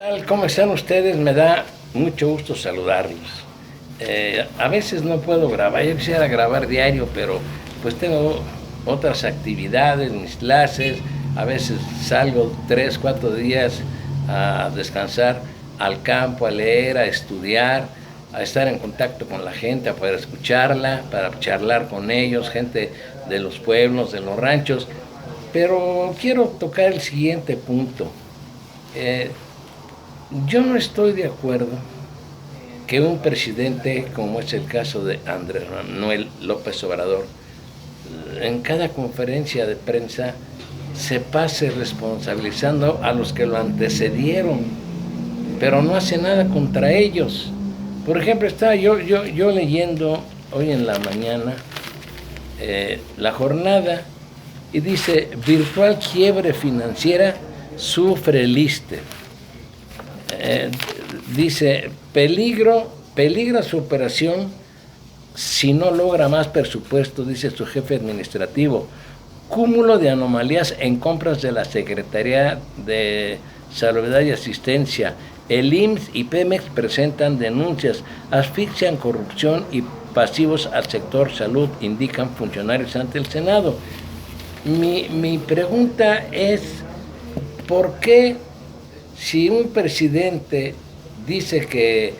Tal? ¿Cómo están ustedes? Me da mucho gusto saludarlos. A veces no puedo grabar, yo quisiera grabar diario, pero pues tengo otras actividades, mis clases, a veces salgo 3, 4 días a descansar al campo, a leer, a estudiar, a estar en contacto con la gente, a poder escucharla, para charlar con ellos, gente de los pueblos, de los ranchos. Pero quiero tocar el siguiente punto. Eh, yo no estoy de acuerdo que un presidente, como es el caso de Andrés Manuel López Obrador, en cada conferencia de prensa se pase responsabilizando a los que lo antecedieron, pero no hace nada contra ellos. Por ejemplo, estaba yo leyendo hoy en la mañana la jornada y dice: virtual quiebre financiera sufre el ISSSTE. Dice, peligra su operación si no logra más presupuesto, dice su jefe administrativo. Cúmulo de anomalías en compras de la Secretaría de Salubridad y Asistencia. El IMSS y Pemex presentan denuncias, asfixian corrupción y pasivos al sector salud, indican funcionarios ante el Senado. Mi pregunta es, ¿por qué si un presidente dice que,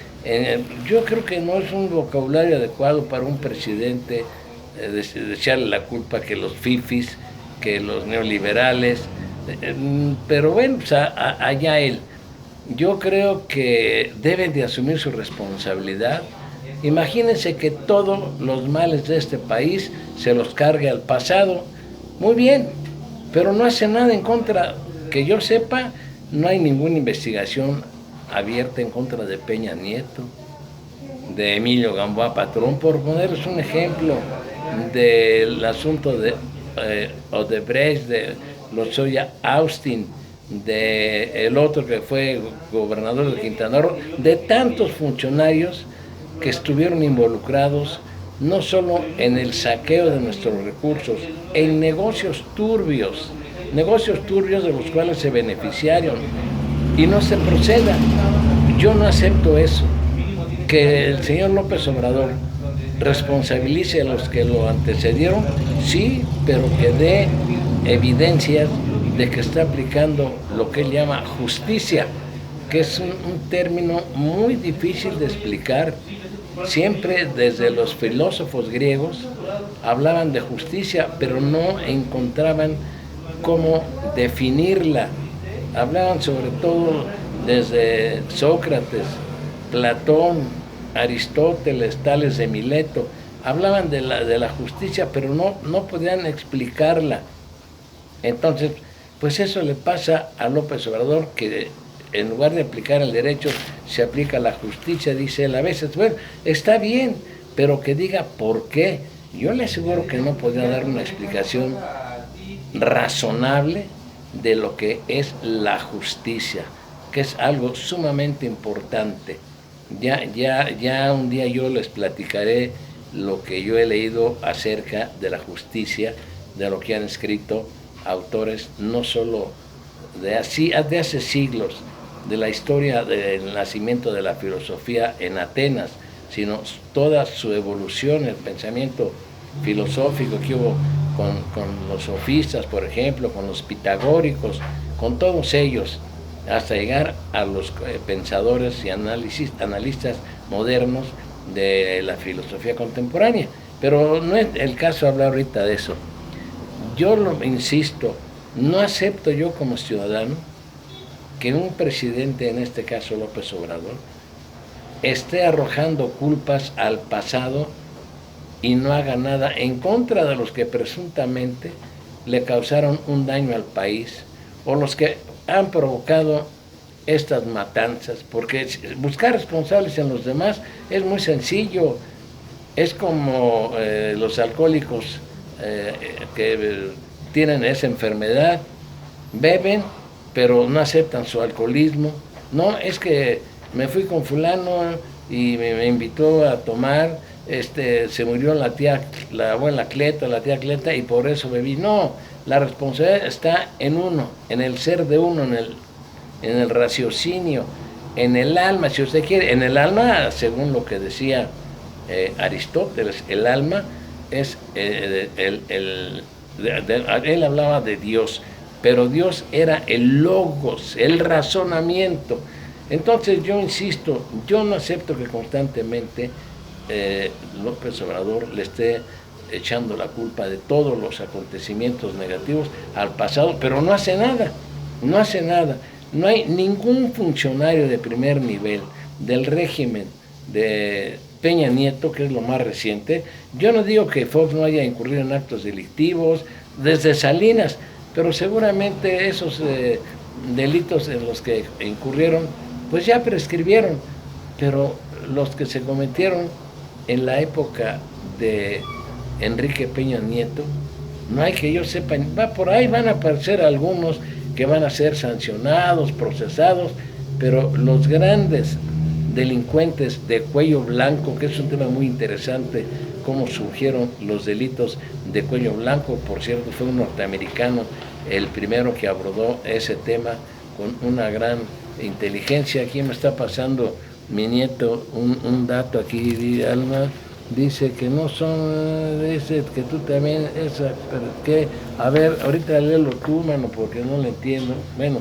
yo creo que no es un vocabulario adecuado para un presidente de echarle la culpa que los fifis, que los neoliberales, pero bueno, pues allá él. Yo creo que deben de asumir su responsabilidad. Imagínense que todos los males de este país se los cargue al pasado. Muy bien, pero no hace nada en contra, que yo sepa. No hay ninguna investigación abierta en contra de Peña Nieto, de Emilio Gamboa Patrón, por ponerles un ejemplo, del asunto de Odebrecht, de Lozoya Austin, de el otro que fue gobernador de Quintana Roo, de tantos funcionarios que estuvieron involucrados no solo en el saqueo de nuestros recursos, en negocios turbios de los cuales se beneficiaron, y no se proceda. Yo no acepto eso, que el señor López Obrador responsabilice a los que lo antecedieron, sí, pero que dé evidencias de que está aplicando lo que él llama justicia, que es un término muy difícil de explicar. Siempre desde los filósofos griegos hablaban de justicia, pero no encontraban cómo definirla. Hablaban sobre todo desde Sócrates, Platón, Aristóteles, Tales de Mileto. Hablaban de la justicia, pero no podían explicarla. Entonces, pues eso le pasa a López Obrador, que en lugar de aplicar el derecho, se aplica la justicia, dice él a veces. Bueno, está bien, pero que diga por qué. Yo le aseguro que no podría dar una explicación razonable de lo que es la justicia, que es algo sumamente importante. Ya un día yo les platicaré lo que yo he leído acerca de la justicia, de lo que han escrito autores, no solo de hace siglos, de la historia del nacimiento de la filosofía en Atenas, sino toda su evolución, el pensamiento filosófico que hubo con los sofistas, por ejemplo, con los pitagóricos, con todos ellos, hasta llegar a los pensadores y analistas modernos de la filosofía contemporánea. Pero no es el caso hablar ahorita de eso. Yo insisto, no acepto yo como ciudadano que un presidente, en este caso López Obrador, esté arrojando culpas al pasado y no haga nada en contra de los que presuntamente le causaron un daño al país, o los que han provocado estas matanzas, porque buscar responsables en los demás es muy sencillo. Es como los alcohólicos que tienen esa enfermedad, beben, pero no aceptan su alcoholismo. No, es que me fui con fulano y me invitó a tomar, se murió la abuela Cleta, la tía Cleta, y por eso bebí. No, la responsabilidad está en uno, en el ser de uno, en el raciocinio, en el alma, si usted quiere. En el alma, según lo que decía Aristóteles, el alma es él hablaba de Dios, pero Dios era el logos, el razonamiento. Entonces yo insisto, yo no acepto que constantemente López Obrador le esté echando la culpa de todos los acontecimientos negativos al pasado, pero no hace nada, no hace nada. No hay ningún funcionario de primer nivel del régimen de Peña Nieto, que es lo más reciente. Yo no digo que Fox no haya incurrido en actos delictivos, desde Salinas, pero seguramente esos delitos en los que incurrieron, pues ya prescribieron, pero los que se cometieron en la época de Enrique Peña Nieto, no hay que yo sepa, por ahí van a aparecer algunos que van a ser sancionados, procesados, pero los grandes delincuentes de cuello blanco, que es un tema muy interesante, cómo surgieron los delitos de cuello blanco. Por cierto, fue un norteamericano el primero que abordó ese tema con una gran inteligencia. Aquí me está pasando mi nieto un dato aquí, Alma, dice que no son, dice que tú también, esa, pero que, a ver, ahorita léelo tú, mano, porque no lo entiendo. Bueno,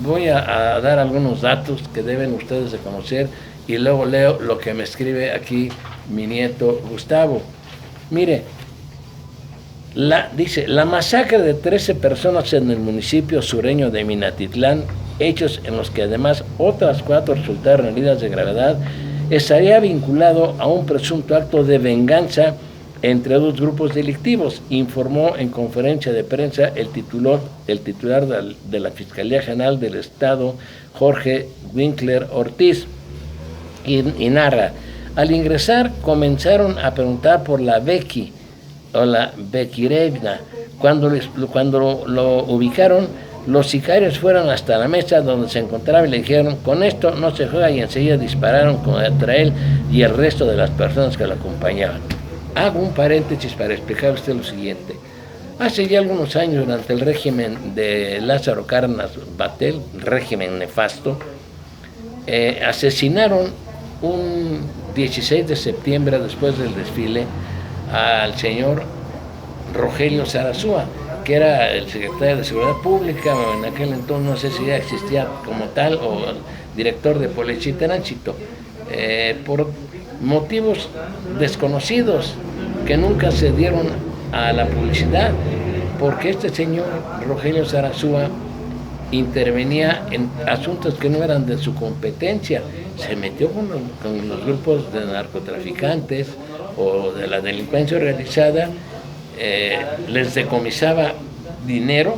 voy a dar algunos datos que deben ustedes de conocer y luego leo lo que me escribe aquí mi nieto Gustavo. Mire, dice, la masacre de 13 personas en el municipio sureño de Minatitlán, hechos en los que además otras 4 resultaron heridas de gravedad, estaría vinculado a un presunto acto de venganza entre 2 grupos delictivos, informó en conferencia de prensa el titular de la Fiscalía General del Estado, Jorge Winkler Ortiz, y narra, al ingresar comenzaron a preguntar por la Becky, o la Bekirevna. Cuando lo ubicaron, los sicarios fueron hasta la mesa donde se encontraba y le dijeron, con esto no se juega, y enseguida dispararon contra él y el resto de las personas que lo acompañaban. Hago un paréntesis para explicar a usted lo siguiente. Hace ya algunos años, durante el régimen de Lázaro Cárdenas Batel, régimen nefasto, asesinaron un 16 de septiembre, después del desfile, al señor Rogelio Sarasúa, que era el secretario de Seguridad Pública, en aquel entonces no sé si ya existía como tal, o director de Policía y Tránsito, por motivos desconocidos que nunca se dieron a la publicidad, porque este señor Rogelio Sarasúa intervenía en asuntos que no eran de su competencia, se metió con los grupos de narcotraficantes o de la delincuencia organizada, les decomisaba dinero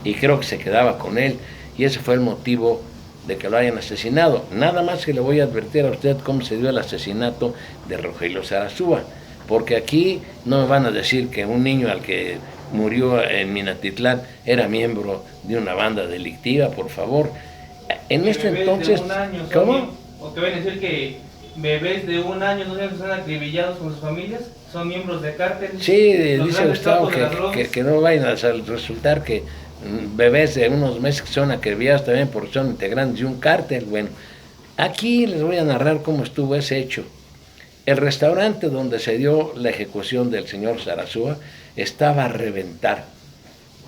y creo que se quedaba con él, y ese fue el motivo de que lo hayan asesinado. Nada más que le voy a advertir a usted cómo se dio el asesinato de Rogelio Sarasúa, porque aquí no me van a decir que un niño al que murió en Minatitlán era miembro de una banda delictiva, por favor. En este entonces, ¿cómo? ¿O te van a decir que bebés de 1 año no son acribillados con sus familias? ¿Son miembros de cártel? Sí, dice Gustavo que no vayan a resultar que bebés de unos meses que son acribillados también porque son integrantes de un cártel. Bueno, aquí les voy a narrar cómo estuvo ese hecho. El restaurante donde se dio la ejecución del señor Sarasúa estaba a reventar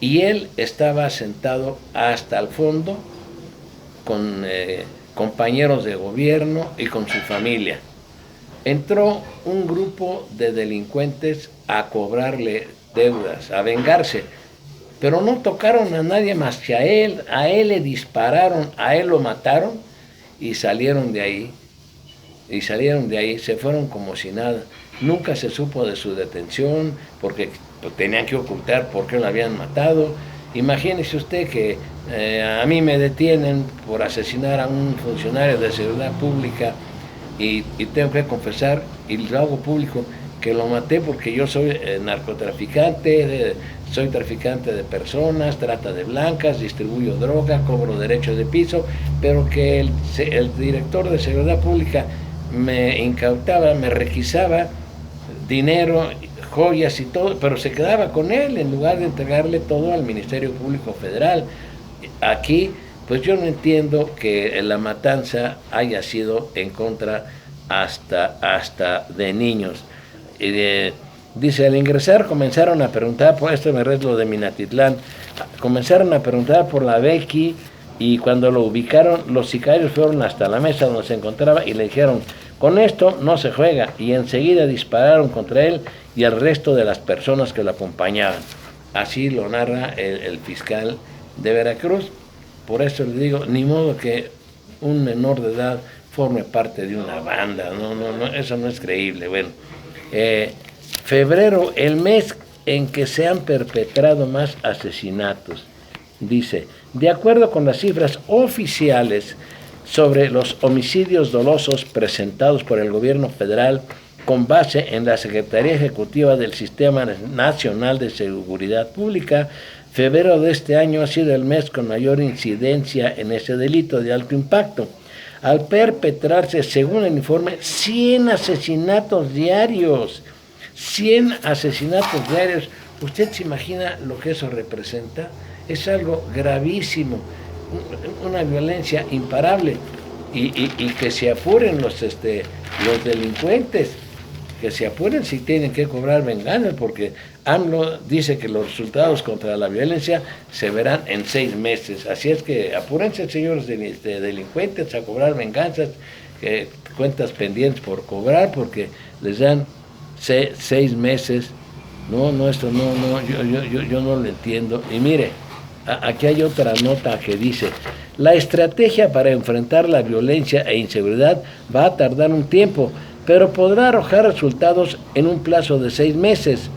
y él estaba sentado hasta el fondo con compañeros de gobierno y con su familia. Entró un grupo de delincuentes a cobrarle deudas, a vengarse, pero no tocaron a nadie más que a él le dispararon, a él lo mataron y salieron de ahí, se fueron como si nada. Nunca se supo de su detención porque tenían que ocultar por qué lo habían matado. Imagínese usted que a mí me detienen por asesinar a un funcionario de seguridad pública y tengo que confesar, y lo hago público, que lo maté porque yo soy narcotraficante, soy traficante de personas, trata de blancas, distribuyo droga, cobro derechos de piso, pero que el director de seguridad pública me incautaba, me requisaba dinero, joyas y todo, pero se quedaba con él en lugar de entregarle todo al Ministerio Público Federal. aquí, pues yo no entiendo que la matanza haya sido en contra hasta de niños. Dice, al ingresar comenzaron a preguntar, por esto me reto lo de Minatitlán, comenzaron a preguntar por la Becky, y cuando lo ubicaron, los sicarios fueron hasta la mesa donde se encontraba y le dijeron, con esto no se juega, y enseguida dispararon contra él y al resto de las personas que lo acompañaban. Así lo narra el fiscal de Veracruz. Por eso le digo, ni modo que un menor de edad forme parte de una banda, no, eso no es creíble. Bueno, febrero, el mes en que se han perpetrado más asesinatos. Dice, de acuerdo con las cifras oficiales sobre los homicidios dolosos presentados por el gobierno federal con base en la Secretaría Ejecutiva del Sistema Nacional de Seguridad Pública, febrero de este año ha sido el mes con mayor incidencia en ese delito de alto impacto, al perpetrarse, según el informe, 100 asesinatos diarios. 100 asesinatos diarios. ¿Usted se imagina lo que eso representa? Es algo gravísimo, una violencia imparable, y que se apuren los delincuentes, que se apuren si tienen que cobrar venganza, porque AMLO dice que los resultados contra la violencia se verán en 6 meses, así es que apúrense, señores delincuentes, a cobrar venganzas, cuentas pendientes por cobrar, porque les dan 6 meses. Esto yo no lo entiendo. Y mire, aquí hay otra nota que dice, la estrategia para enfrentar la violencia e inseguridad va a tardar un tiempo, pero podrá arrojar resultados en un plazo de 6 meses,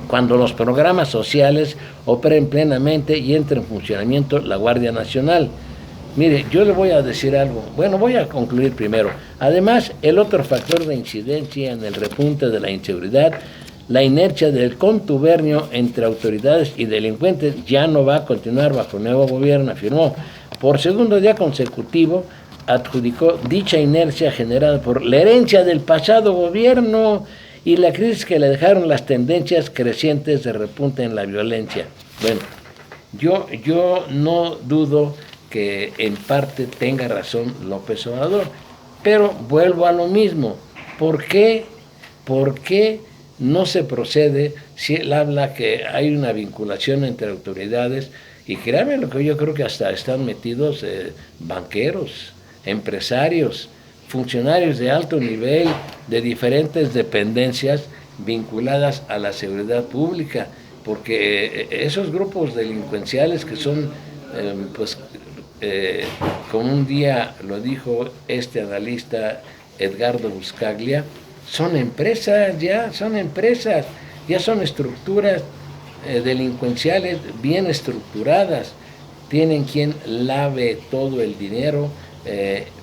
cuando los programas sociales operen plenamente y entre en funcionamiento la Guardia Nacional. Mire, yo le voy a decir algo. Bueno, voy a concluir primero. Además, el otro factor de incidencia en el repunte de la inseguridad, la inercia del contubernio entre autoridades y delincuentes, ya no va a continuar bajo el nuevo gobierno, afirmó. Por segundo día consecutivo, adjudicó dicha inercia generada por la herencia del pasado gobierno y la crisis que le dejaron las tendencias crecientes de repunte en la violencia. Bueno, yo no dudo que en parte tenga razón López Obrador, pero vuelvo a lo mismo. ¿Por qué no se procede si él habla que hay una vinculación entre autoridades? Y créanme lo que yo creo que hasta están metidos banqueros, empresarios, funcionarios de alto nivel de diferentes dependencias vinculadas a la seguridad pública, porque esos grupos delincuenciales que son, como un día lo dijo este analista Edgardo Buscaglia, son empresas, ya son estructuras delincuenciales bien estructuradas, tienen quien lave todo el dinero,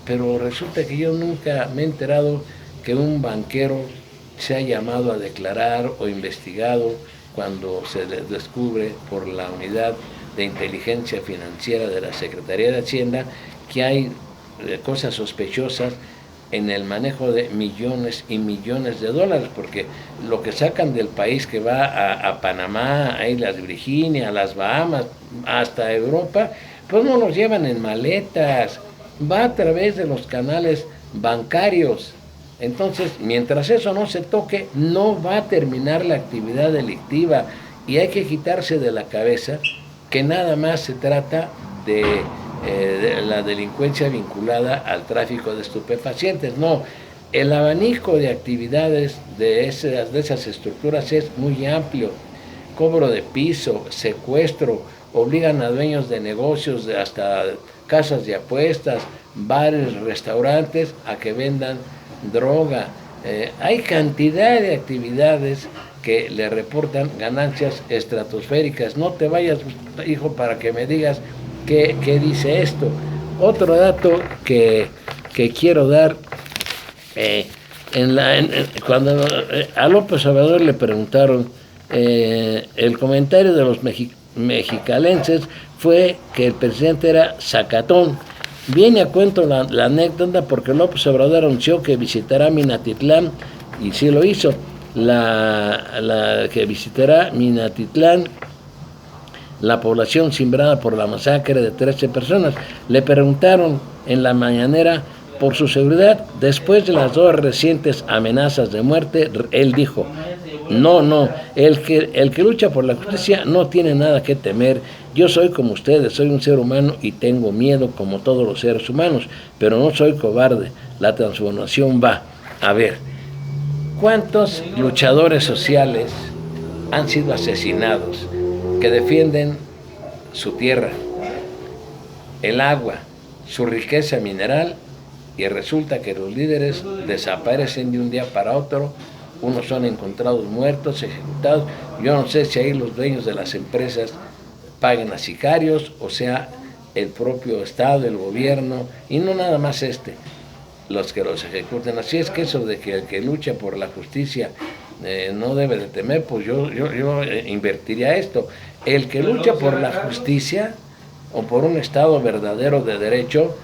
pero resulta que yo nunca me he enterado que un banquero se ha llamado a declarar o investigado cuando se descubre por la unidad de inteligencia financiera de la Secretaría de Hacienda que hay cosas sospechosas en el manejo de millones y millones de dólares, porque lo que sacan del país que va a Panamá, a Islas Virginia, a las Bahamas, hasta Europa, pues no los llevan en maletas, va a través de los canales bancarios. Entonces, mientras eso no se toque, no va a terminar la actividad delictiva, y hay que quitarse de la cabeza que nada más se trata de la delincuencia vinculada al tráfico de estupefacientes. No, el abanico de actividades de esas estructuras es muy amplio. Cobro de piso, secuestro, obligan a dueños de negocios, hasta casas de apuestas, bares, restaurantes, a que vendan droga. Hay cantidad de actividades que le reportan ganancias estratosféricas. No te vayas, hijo, para que me digas qué dice esto. Otro dato que quiero dar, cuando a López Obrador le preguntaron, el comentario de los mexicalenses fue que el presidente era sacatón. Viene a cuento la anécdota porque López Obrador anunció que visitará Minatitlán, y sí lo hizo, que visitará Minatitlán la población cimbrada por la masacre de 13 personas. Le preguntaron en la mañanera por su seguridad. Después de las 2 recientes amenazas de muerte, él dijo: no, el que lucha por la justicia no tiene nada que temer. Yo soy como ustedes, soy un ser humano y tengo miedo como todos los seres humanos, pero no soy cobarde. La transformación va. A ver, ¿cuántos luchadores sociales han sido asesinados que defienden su tierra, el agua, su riqueza mineral, y resulta que los líderes desaparecen de un día para otro? Unos son encontrados muertos, ejecutados. Yo no sé si ahí los dueños de las empresas paguen a sicarios, o sea, el propio Estado, el gobierno, y no nada más los que los ejecuten. Así es que eso de que el que lucha por la justicia no debe de temer, pues yo invertiría esto. El que lucha por la justicia o por un Estado verdadero de derecho,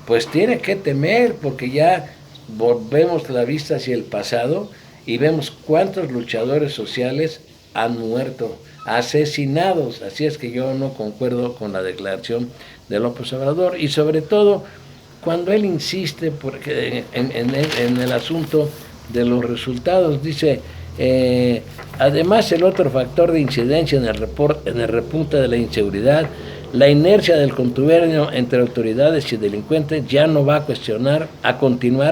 pues tiene que temer, porque ya volvemos la vista hacia el pasado y vemos cuántos luchadores sociales han muerto, asesinados. Así es que yo no concuerdo con la declaración de López Obrador, y sobre todo cuando él insiste en el asunto de los resultados. Dice, además el otro factor de incidencia en el repunte de la inseguridad, la inercia del contubernio entre autoridades y delincuentes ya no va a continuar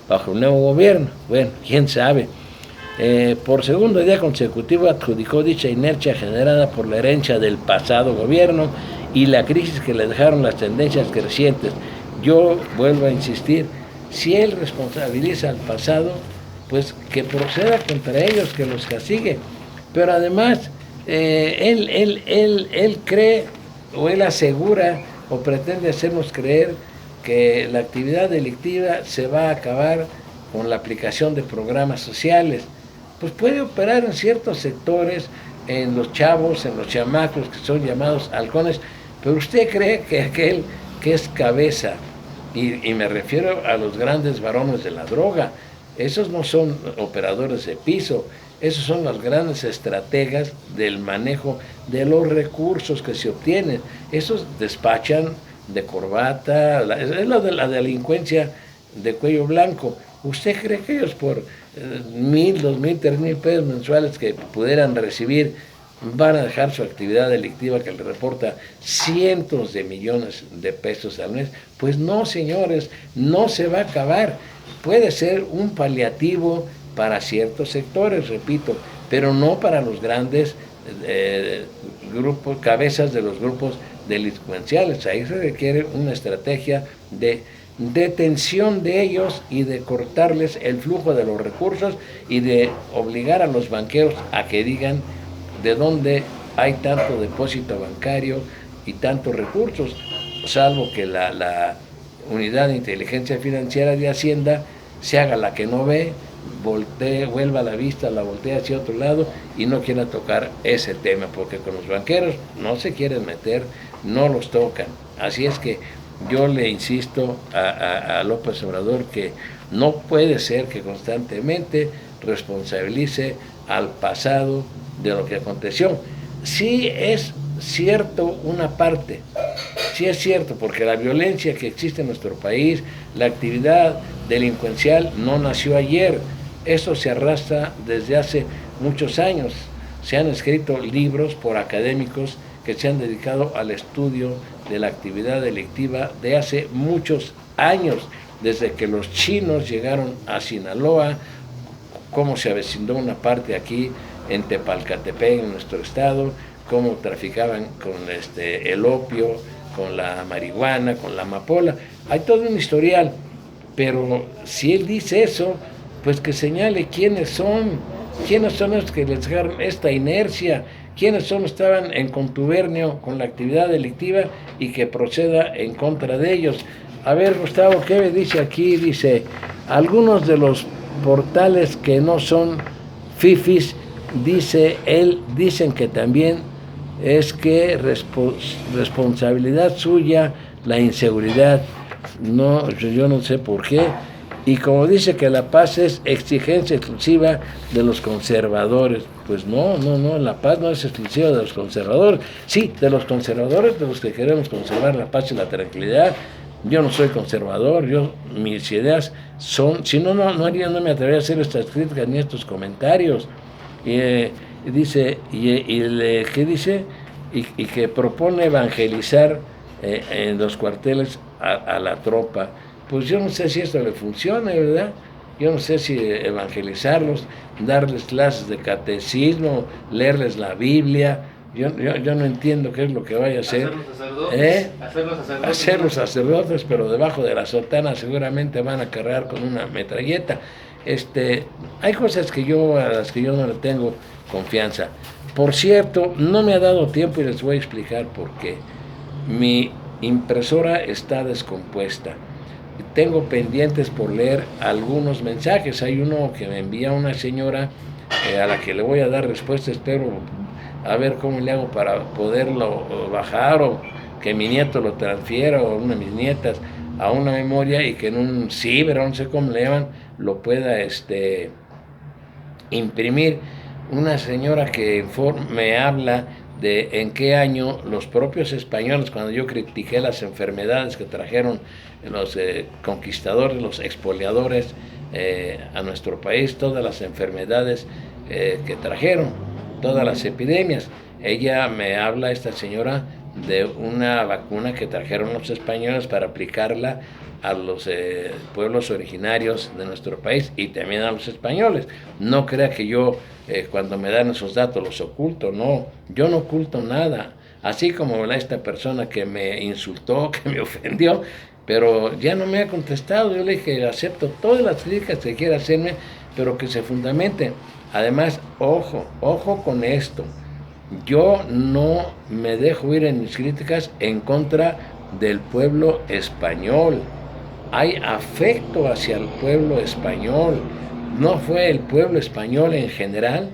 bajo el nuevo gobierno. Bueno, quién sabe. Por segundo día consecutivo adjudicó dicha inercia generada por la herencia del pasado gobierno y la crisis que le dejaron las tendencias crecientes. Yo vuelvo a insistir, si él responsabiliza al pasado, pues que proceda contra ellos, que los castigue. Pero además, él cree, o él asegura, o pretende hacernos creer que la actividad delictiva se va a acabar con la aplicación de programas sociales. Pues puede operar en ciertos sectores, en los chavos, en los chamacos que son llamados halcones, pero usted cree que aquel que es cabeza, y me refiero a los grandes varones de la droga, esos no son operadores de piso, esos son los grandes estrategas del manejo de los recursos que se obtienen. Esos despachan de corbata, es lo de la delincuencia de cuello blanco. ¿Usted cree que ellos por 1,000, 2,000, 3,000 pesos mensuales que pudieran recibir van a dejar su actividad delictiva que le reporta cientos de millones de pesos al mes? Pues no, señores, no se va a acabar. Puede ser un paliativo para ciertos sectores, repito, pero no para los grandes grupos, cabezas de los grupos delincuenciales. Ahí se requiere una estrategia de detención de ellos y de cortarles el flujo de los recursos y de obligar a los banqueros a que digan de dónde hay tanto depósito bancario y tantos recursos, salvo que la unidad de inteligencia financiera de Hacienda se haga la que no ve, vuelva la vista, la voltea hacia otro lado y no quiera tocar ese tema, porque con los banqueros no se quieren meter, no los tocan. Así es que yo le insisto a López Obrador que no puede ser que constantemente responsabilice al pasado de lo que aconteció. Sí es cierto una parte, sí es cierto, porque la violencia que existe en nuestro país, la actividad delincuencial no nació ayer, eso se arrastra desde hace muchos años. Se han escrito libros por académicos que se han dedicado al estudio de la actividad delictiva de hace muchos años, desde que los chinos llegaron a Sinaloa, cómo se avecindó una parte aquí en Tepalcatepec, en nuestro estado, cómo traficaban con el opio, con la marihuana, con la amapola. Hay todo un historial, pero si él dice eso, pues que señale quiénes son los que les dejaron esta inercia, quiénes estaban en contubernio con la actividad delictiva y que proceda en contra de ellos. A ver, Gustavo, ¿qué me dice aquí? Dice, algunos de los portales que no son fifis, dice él, dicen que también es que responsabilidad suya la inseguridad. No, yo no sé por qué. Y como dice que la paz es exigencia exclusiva de los conservadores, pues no, la paz no es exclusiva de los conservadores. Sí, de los conservadores, de los que queremos conservar la paz y la tranquilidad. Yo no soy conservador, mis ideas son, si no, no me atrevería a hacer estas críticas ni estos comentarios. Dice, ¿qué dice? Y que propone evangelizar en los cuarteles a la tropa. Pues yo no sé si esto le funcione, ¿verdad? Yo no sé si evangelizarlos, darles clases de catecismo, leerles la Biblia. Yo no entiendo qué es lo que vaya a hacer. Hacerlos sacerdotes, pero debajo de la sotana seguramente van a cargar con una metralleta. Hay cosas a las que yo no le tengo confianza. Por cierto, no me ha dado tiempo y les voy a explicar por qué. Mi impresora está descompuesta. Tengo pendientes por leer algunos mensajes. Hay uno que me envía una señora a la que le voy a dar respuesta. Espero a ver cómo le hago para poderlo bajar o que mi nieto lo transfiera o una de mis nietas a una memoria y que en un ciber, no sé cómo le llaman, lo pueda imprimir. Una señora que me habla de en qué año los propios españoles, cuando yo critiqué las enfermedades que trajeron los conquistadores, los expoliadores a nuestro país, todas las enfermedades que trajeron, todas las epidemias. Ella me habla, esta señora, de una vacuna que trajeron los españoles para aplicarla a los pueblos originarios de nuestro país y también a los españoles. No crea que yo cuando me dan esos datos los oculto, no, yo no oculto nada, así como esta persona que me insultó, que me ofendió, pero ya no me ha contestado. Yo le dije, acepto todas las críticas que quiera hacerme, pero que se fundamenten. Además, ojo con esto, yo no me dejo ir en mis críticas en contra del pueblo español. Hay afecto hacia el pueblo español. No fue el pueblo español en general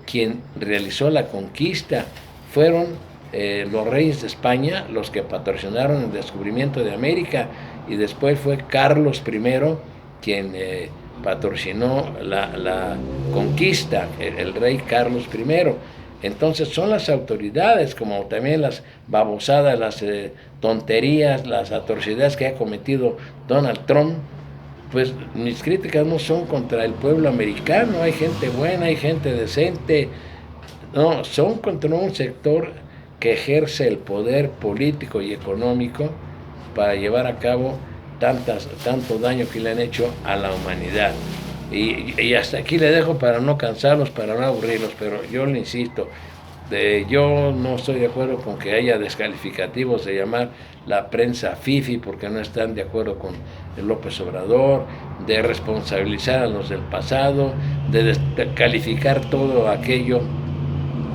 quien realizó la conquista, fueron los reyes de España los que patrocinaron el descubrimiento de América y después fue Carlos I quien patrocinó la conquista, el rey Carlos I. Entonces son las autoridades, como también las babosadas, las tonterías, las atrocidades que ha cometido Donald Trump. Pues mis críticas no son contra el pueblo americano, hay gente buena, hay gente decente, no, son contra un sector que ejerce el poder político y económico para llevar a cabo tanto daño que le han hecho a la humanidad. Y hasta aquí le dejo para no cansarlos, para no aburrirlos, pero yo le insisto, yo no estoy de acuerdo con que haya descalificativos de llamar la prensa fifi porque no están de acuerdo con López Obrador, de responsabilizar a los del pasado, de descalificar todo aquello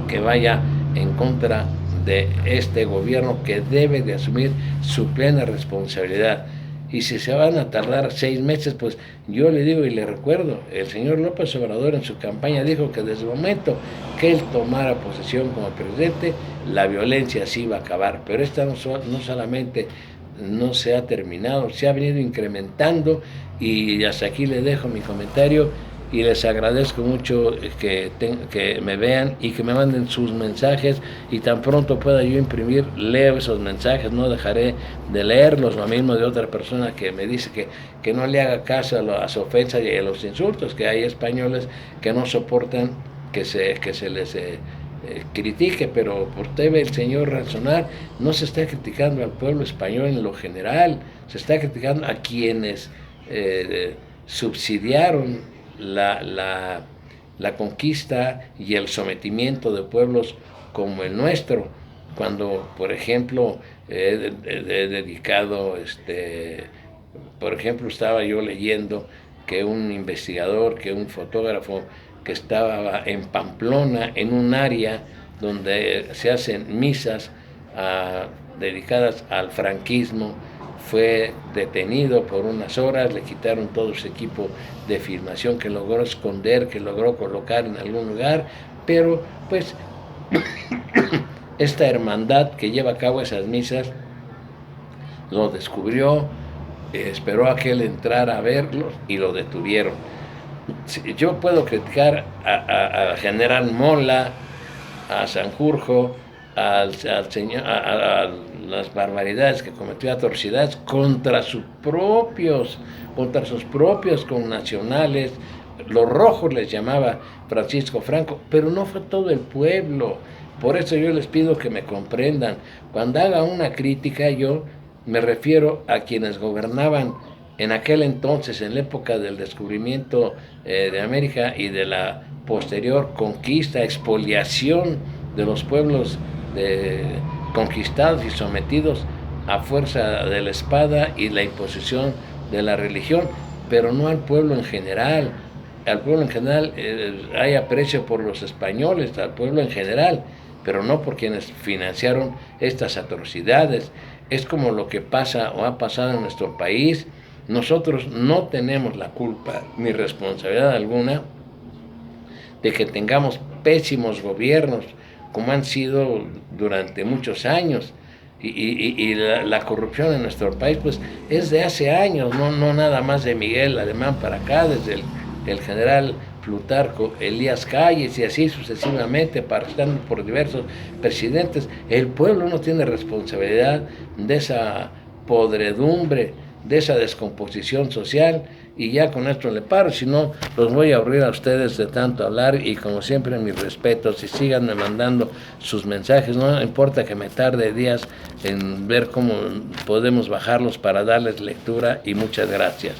que vaya en contra de este gobierno que debe de asumir su plena responsabilidad. Y si se van a tardar 6 meses, pues yo le digo y le recuerdo, el señor López Obrador en su campaña dijo que desde el momento que él tomara posesión como presidente, la violencia sí iba a acabar, pero esta no solamente no se ha terminado, se ha venido incrementando y hasta aquí le dejo mi comentario y les agradezco mucho que me vean y que me manden sus mensajes y tan pronto pueda yo imprimir, leo esos mensajes, no dejaré de leerlos, lo mismo de otra persona que me dice que no le haga caso a las ofensas y a los insultos, que hay españoles que no soportan que se les critique, pero debe el señor razonar, no se está criticando al pueblo español en lo general, se está criticando a quienes subsidiaron la conquista y el sometimiento de pueblos como el nuestro, cuando por ejemplo he dedicado, por ejemplo estaba yo leyendo que un investigador, que un fotógrafo que estaba en Pamplona, en un área donde se hacen misas dedicadas al franquismo, fue detenido por unas horas, le quitaron todo su equipo de filmación que logró esconder, que logró colocar en algún lugar, pero pues esta hermandad que lleva a cabo esas misas lo descubrió, esperó a que él entrara a verlos y lo detuvieron. Yo puedo criticar a General Mola, a Sanjurjo, al señor, a las barbaridades que cometió, atrocidades contra sus propios connacionales. Los rojos les llamaba Francisco Franco, pero no fue todo el pueblo. Por eso yo les pido que me comprendan. Cuando haga una crítica, yo me refiero a quienes gobernaban en aquel entonces, en la época del descubrimiento de América y de la posterior conquista, expoliación de los pueblos conquistados y sometidos a fuerza de la espada y la imposición de la religión, pero no al pueblo en general. Al pueblo en general hay aprecio por los españoles, al pueblo en general, pero no por quienes financiaron estas atrocidades. Es como lo que pasa o ha pasado en nuestro país. Nosotros no tenemos la culpa ni responsabilidad alguna de que tengamos pésimos gobiernos, como han sido durante muchos años. Y la corrupción en nuestro país pues es de hace años, no nada más de Miguel Alemán para acá, desde el general Plutarco Elías Calles y así sucesivamente, pasando por diversos presidentes. El pueblo no tiene responsabilidad de esa podredumbre, de esa descomposición social, y ya con esto le paro, si no los voy a aburrir a ustedes de tanto hablar, y como siempre mis respetos, y síganme mandando sus mensajes, no importa que me tarde días en ver cómo podemos bajarlos para darles lectura, y muchas gracias.